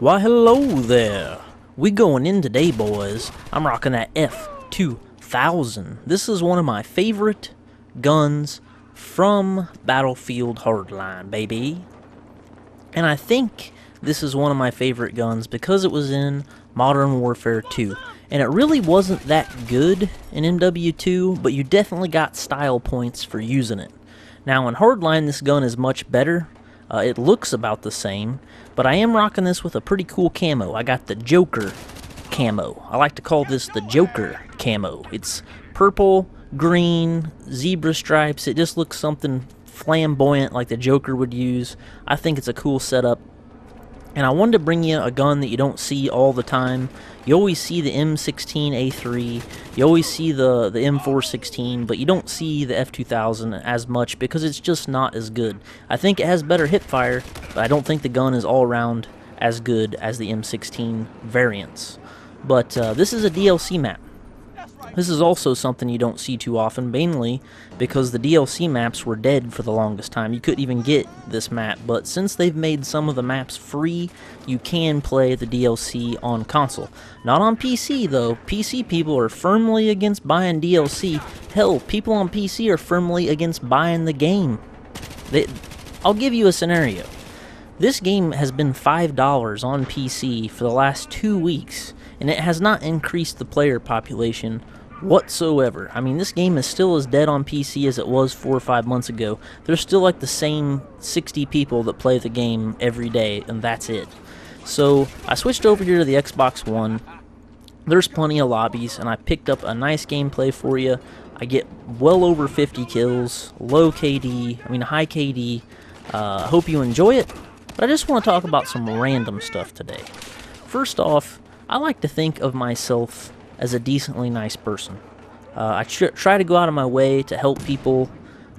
Why hello there. We going in today, boys. I'm rocking that F2000. This is one of my favorite guns from Battlefield Hardline, baby. And I think this is one of my favorite guns because it was in Modern Warfare 2. And it really wasn't that good in MW2, but you definitely got style points for using it. Now in Hardline, this gun is much better. It looks about the same, but I am rocking this with a pretty cool camo. I got the Joker camo. I like to call this the Joker camo. It's purple, green, zebra stripes. It just looks something flamboyant like the Joker would use. I think it's a cool setup. And I wanted to bring you a gun that you don't see all the time. You always see the M16A3, you always see the M416, but you don't see the F2000 as much because it's just not as good. I think it has better hip fire, but I don't think the gun is all around as good as the M16 variants. But this is a DLC map. This is also something you don't see too often, mainly because the DLC maps were dead for the longest time. You couldn't even get this map, but since they've made some of the maps free, you can play the DLC on console. Not on PC, though. PC people are firmly against buying DLC. Hell, people on PC are firmly against buying the game. I'll give you a scenario. This game has been $5 on PC for the last 2 weeks, and it has not increased the player population whatsoever. I mean, this game is still as dead on PC as it was 4 or 5 months ago. There's still like the same 60 people that play the game every day, and that's it. So I switched over here to the Xbox One. There's plenty of lobbies, and I picked up a nice gameplay for you. I get well over 50 kills, high KD. I hope you enjoy it, but I just want to talk about some random stuff today. First off, I like to think of myself as a decently nice person. I try to go out of my way to help people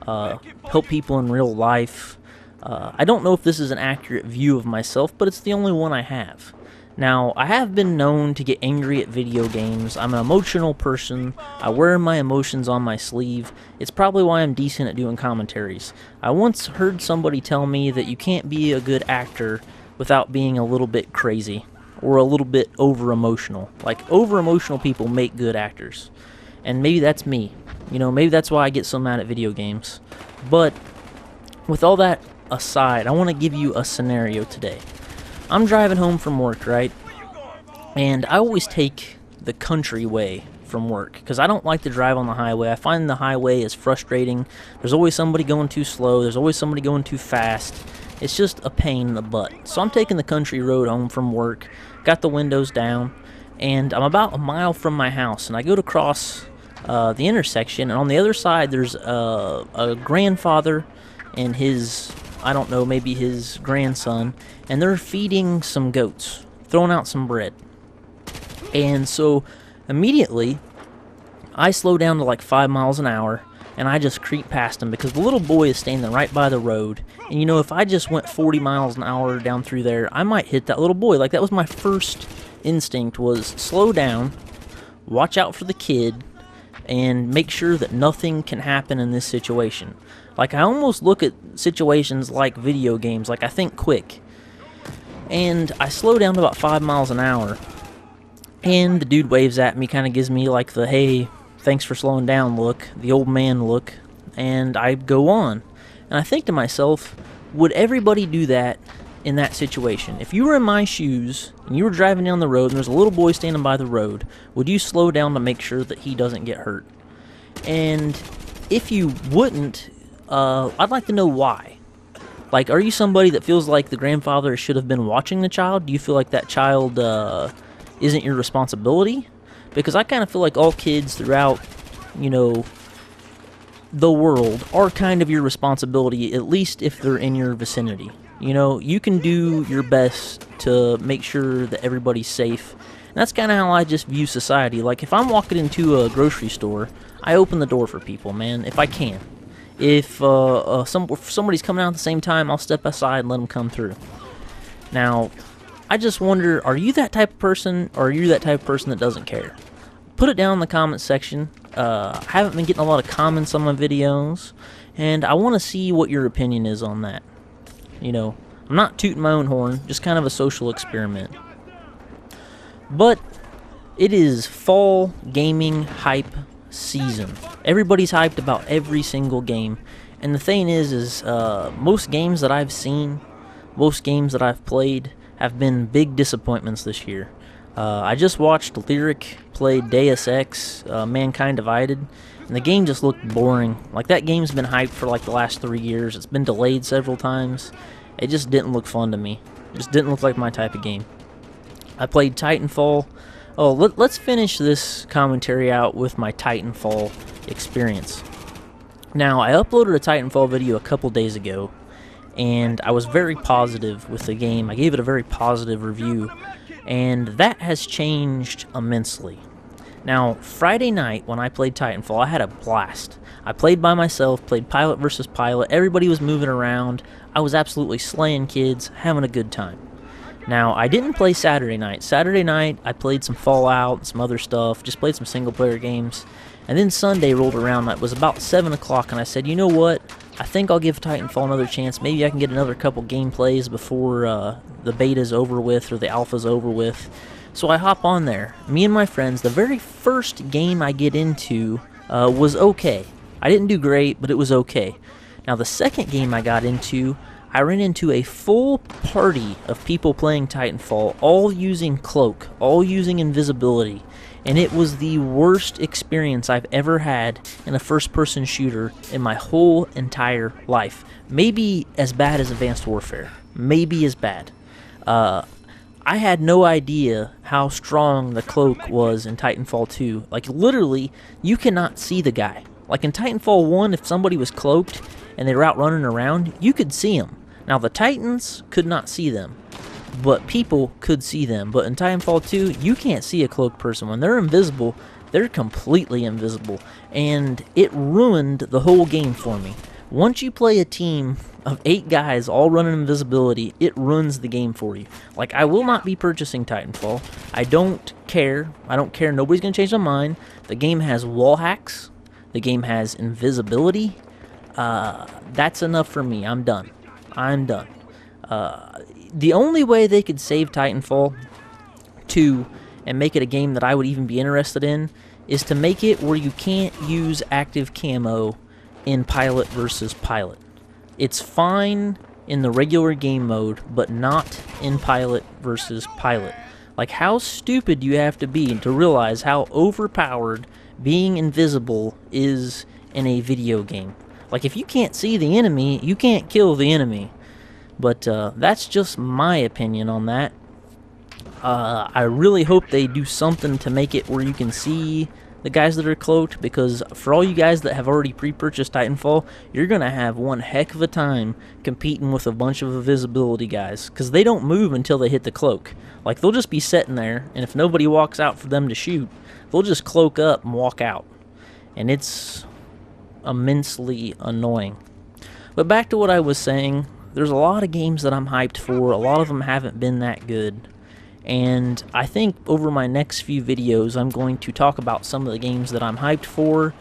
in real life. I don't know if this is an accurate view of myself, but it's the only one I have. Now, I have been known to get angry at video games. I'm an emotional person. I wear my emotions on my sleeve. It's probably why I'm decent at doing commentaries. I once heard somebody tell me that you can't be a good actor without being a little bit crazy or a little bit over-emotional. Like, over-emotional people make good actors. And maybe that's me. You know, maybe that's why I get so mad at video games. But with all that aside, I want to give you a scenario today. I'm driving home from work, right? And I always take the country way from work because I don't like to drive on the highway. I find the highway is frustrating. There's always somebody going too slow. There's always somebody going too fast. It's just a pain in the butt. So I'm taking the country road home from work, got the windows down, and I'm about a mile from my house, and I go to cross the intersection, and on the other side there's a grandfather and his, I don't know, maybe his grandson, and they're feeding some goats, throwing out some bread. And so immediately I slow down to like 5 miles an hour, and I just creep past him because the little boy is standing right by the road. And you know, if I just went 40 miles an hour down through there, I might hit that little boy. Like, that was my first instinct, was slow down, watch out for the kid, and make sure that nothing can happen in this situation. Like, I almost look at situations like video games, like I think quick. And I slow down to about 5 miles an hour, and the dude waves at me, kind of gives me like the, hey, thanks for slowing down look, the old man look, and I go on. And I think to myself, would everybody do that in that situation? If you were in my shoes, and you were driving down the road, and there's a little boy standing by the road, would you slow down to make sure that he doesn't get hurt? And if you wouldn't, I'd like to know why. Like, are you somebody that feels like the grandfather should have been watching the child? Do you feel like that child isn't your responsibility? Because I kind of feel like all kids throughout, you know, the world are kind of your responsibility, at least if they're in your vicinity. You know, you can do your best to make sure that everybody's safe. And that's kind of how I just view society. Like, if I'm walking into a grocery store, I open the door for people, man, if I can. If somebody's coming out at the same time, I'll step aside and let them come through. Now, I just wonder, are you that type of person, or are you that type of person that doesn't care? Put it down in the comments section. I haven't been getting a lot of comments on my videos, and I want to see what your opinion is on that. You know, I'm not tooting my own horn, just kind of a social experiment. But it is fall gaming hype season. Everybody's hyped about every single game. And the thing is most games that I've seen, most games that I've played, have been big disappointments this year. I just watched Lyric play Deus Ex, Mankind Divided, and the game just looked boring. Like, that game's been hyped for like the last 3 years. It's been delayed several times. It just didn't look fun to me. It just didn't look like my type of game. I played Titanfall. Oh, let's finish this commentary out with my Titanfall experience. Now, I uploaded a Titanfall video a couple days ago, and I was very positive with the game. I gave it a very positive review, and that has changed immensely. Now, Friday night when I played Titanfall, I had a blast. I played by myself, played pilot versus pilot. Everybody was moving around. I was absolutely slaying kids, having a good time. Now, I didn't play Saturday night. Saturday night, I played some Fallout and some other stuff, just played some single-player games. And then Sunday rolled around. It was about 7 o'clock, and I said, you know what? I think I'll give Titanfall another chance. Maybe I can get another couple gameplays before the beta's over with or the alpha's over with. So I hop on there. Me and my friends, the very first game I get into was okay. I didn't do great, but it was okay. Now, the second game I got into, I ran into a full party of people playing Titanfall, all using cloak, all using invisibility, and it was the worst experience I've ever had in a first-person shooter in my whole entire life. Maybe as bad as Advanced Warfare. Maybe as bad. I had no idea how strong the cloak was in Titanfall 2. Like, literally, you cannot see the guy. Like, in Titanfall 1, if somebody was cloaked and they were out running around, you could see them. Now, the Titans could not see them, but people could see them. But in Titanfall 2, you can't see a cloaked person. When they're invisible, they're completely invisible. And it ruined the whole game for me. Once you play a team of 8 guys all running invisibility, it ruins the game for you. Like, I will not be purchasing Titanfall. I don't care. I don't care. Nobody's going to change their mind. The game has wall hacks. The game has invisibility. That's enough for me. I'm done. I'm done. The only way they could save Titanfall 2 and make it a game that I would even be interested in is to make it where you can't use active camo in pilot versus pilot. It's fine in the regular game mode, but not in pilot versus pilot. Like, how stupid do you have to be to realize how overpowered being invisible is in a video game? Like, if you can't see the enemy, you can't kill the enemy. But that's just my opinion on that. I really hope they do something to make it where you can see the guys that are cloaked, because for all you guys that have already pre-purchased Titanfall, you're going to have one heck of a time competing with a bunch of invisibility guys, because they don't move until they hit the cloak. Like, they'll just be sitting there, and if nobody walks out for them to shoot, they'll just cloak up and walk out. And it's immensely annoying. But back to what I was saying, there's a lot of games that I'm hyped for. A lot of them haven't been that good. And I think over my next few videos, I'm going to talk about some of the games that I'm hyped for,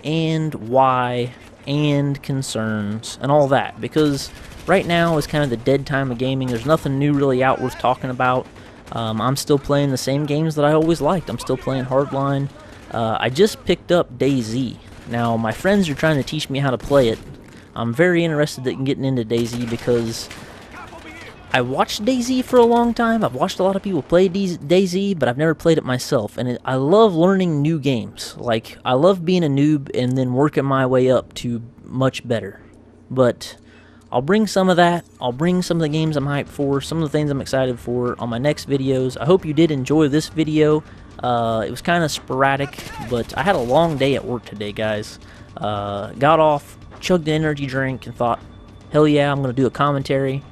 and why, and concerns, and all that. Because right now is kind of the dead time of gaming. There's nothing new really out worth talking about. I'm still playing the same games that I always liked. I'm still playing Hardline. I just picked up DayZ. Now, my friends are trying to teach me how to play it. I'm very interested in getting into DayZ because I watched DayZ for a long time. I've watched a lot of people play DayZ, but I've never played it myself. And I love learning new games. Like, I love being a noob and then working my way up to much better. But I'll bring some of that. I'll bring some of the games I'm hyped for, some of the things I'm excited for on my next videos. I hope you did enjoy this video. It was kind of sporadic, but I had a long day at work today, guys. Got off, chugged an energy drink, and thought, hell yeah, I'm going to do a commentary.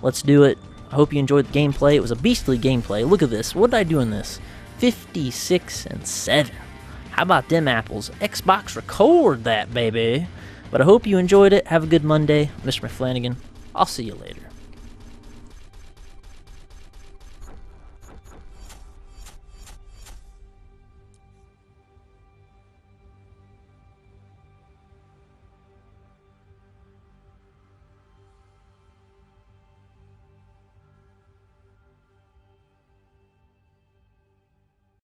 Let's do it. I hope you enjoyed the gameplay. It was a beastly gameplay. Look at this. What did I do in this? 56-7. How about them apples? Xbox record that, baby. But I hope you enjoyed it. Have a good Monday. Mr. Flanagan. I'll see you later.